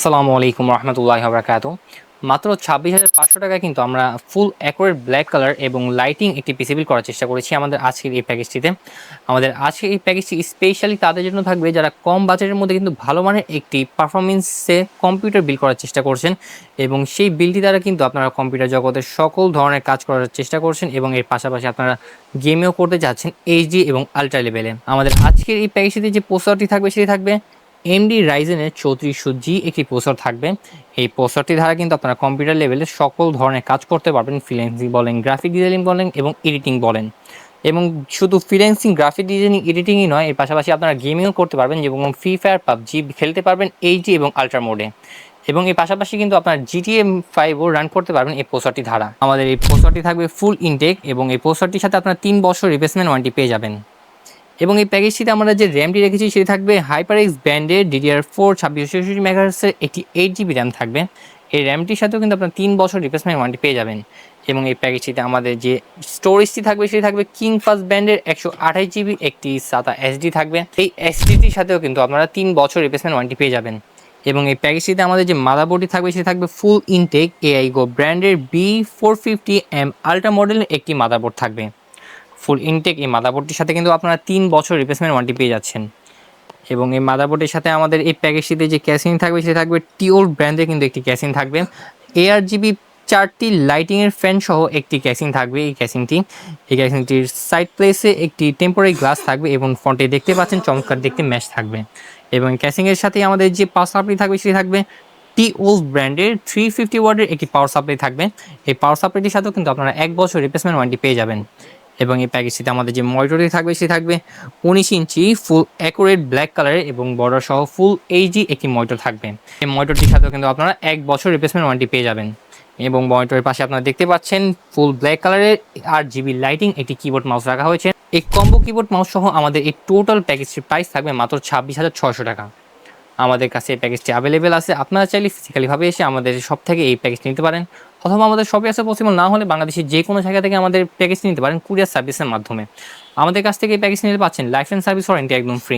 আসসালামু আলাইকুম রহমতুল্লাহি ওয়া বারাকাতুহু। মাত্র 26,500 টাকায় কিন্তু আমরা ফুল অ্যাকুরেট ব্ল্যাক কালার এবং লাইটিং একটি পিসি বিল্ড করার চেষ্টা করেছি আমাদের আজকের এই প্যাকেজটিতে। আমাদের আজকের এই প্যাকেজটি স্পেশালি তাদের জন্য থাকবে যারা কম বাজেটের মধ্যে কিন্তু ভালো মানের একটি পারফরমেন্সে কম্পিউটার বিল্ড করার চেষ্টা করছেন, এবং সেই বিলটি দ্বারা কিন্তু আপনারা কম্পিউটার জগতের সকল ধরনের কাজ করার চেষ্টা করছেন এবং এর পাশাপাশি আপনারা গেমেও করতে যাচ্ছেন এইচডি এবং আল্ট্রা লেভেলে। আমাদের আজকের এই প্যাকেজটিতে যে প্রসেসরটি থাকবে সেটি থাকবে এমডি রাইজেনের 3400G একটি প্রসেসর থাকবে। এই প্রসেসরটি দ্বারা কিন্তু আপনারা কম্পিউটার লেভেলে সকল ধরনের কাজ করতে পারবেন, ফ্রিল্যান্সিং বলেন, গ্রাফিক ডিজাইনিং বলেন এবং এডিটিং বলেন। এবং শুধু ফ্রিল্যান্সিং, গ্রাফিক ডিজাইনিং, এডিটিংই নয়, এর পাশাপাশি আপনারা গেমিংও করতে পারবেন এবং ফ্রি ফায়ার, পাবজি খেলতে পারবেন এইচডি এবং আল্ট্রা মোডে। এবং এর পাশাপাশি কিন্তু আপনার জিটিএ 5ও রান করতে পারবেন এই প্রসেসরটি দ্বারা। আমাদের এই প্রসেসরটি থাকবে ফুল ইনটেক এবং এই প্রসেসরটির সাথে আপনারা 3 বছর রিপ্লেসমেন্ট ওয়ারেন্টি পেয়ে যাবেন। এবং এই প্যাকেজটিতে আমরা যে র্যামটি রেখেছি সেটি থাকবে HyperX ব্র্যান্ডের DDR4 2666 মেগাহার্টজের একটি 8GB র্যাম থাকবে। এই র্যামটির সাথেও কিন্তু আপনার 3 বছর রিপ্লেসমেন্ট ওয়ারেন্টি পেয়ে যাবেন। এবং এই প্যাকেজটিতে আমাদের যে স্টোরেজটি থাকবে সেটি থাকবে কিংফাস্ট ব্র্যান্ডের 128GB একটি SATA SD থাকবে। এই এসডিটির সাথেও কিন্তু আপনারা 3 বছর রিপ্লেসমেন্ট ওয়ারেন্টি পেয়ে যাবেন। এবং এই প্যাকেজটিতে আমাদের যে মাদারবোর্ডটি থাকবে সেটি থাকবে ফুল ইনটেক AIGO ব্র্যান্ডের B450M আল্ট্রা মডেলের একটি মাদারবোর্ড থাকবে। ফুল ইনটেক এই মাদারবোর্ডটির সাথে কিন্তু আপনারা 3 বছর রিপ্লেসমেন্ট ওয়ারেন্টি পেয়ে যাচ্ছেন। এবং এই মাদারবোর্ডের সাথে আমাদের এই প্যাকেজটিতে যে ক্যাসিং থাকবে সেটা থাকবে টিওল ব্র্যান্ডের কিন্তু একটি ক্যাসিং থাকবে। ARGB 4টি লাইটিংয়ের ফ্যান সহ একটি ক্যাসিং থাকবে। এই ক্যাসিংটির সাইড প্লেসে একটি টেম্পোরারি গ্লাস থাকবে এবং ফ্রন্টে দেখতে পাচ্ছেন চমৎকার দেখতে ম্যাশ থাকবে। এবং ক্যাসিংয়ের সাথে আমাদের যে পাওয়ার সাপ্লাই থাকবে সেটি থাকবে টিওল ব্র্যান্ডের 350 ওয়াটের একটি পাওয়ার সাপ্লাই থাকবে। এই পাওয়ার সাপ্লাইটির সাথেও কিন্তু আপনারা 1 বছর রিপ্লেসমেন্ট ওয়ারেন্টি পেয়ে যাবেন। এবং এই প্যাকেজটিতে আমাদের যে মনিটরটি থাকবে সেটি থাকবে 19 ইঞ্চি ফুল অ্যাকুরেট ব্ল্যাক কালারের এবং বর্ডার সহ ফুল এইচডি একটি মনিটর থাকবে। এই মনিটরটির সাথেও কিন্তু আপনারা 1 বছর রিপ্লেসমেন্ট ওয়ারেন্টি পেয়ে যাবেন। এবং মনিটরের পাশে আপনারা দেখতে পাচ্ছেন ফুল ব্ল্যাক কালারের RGB লাইটিং একটি কিবোর্ড মাউস রাখা হয়েছে। এই কম্বো কিবোর্ড মাউস সহ আমাদের এই টোটাল প্যাকেজটির প্রাইস থাকবে মাত্র 26,600 টাকা। আমাদের কাছে এই প্যাকেজটি অ্যাভেলেবেল আছে। আপনারা চাইলে ফিজিক্যালিভাবে এসে আমাদের শপ থেকে এই প্যাকেজটি নিতে পারেন, অথবা আমাদের শপে আসা পসিবল না হলে বাংলাদেশের যে কোনো জায়গা থেকে আমাদের প্যাকেজটি নিতে পারেন কুরিয়ার সার্ভিসের মাধ্যমে। আমাদের কাছ থেকে এই প্যাকেজটি নিতে পাচ্ছেন লাইফ অ্যান্ড সার্ভিস ওয়ারেন্টি একদম ফ্রি।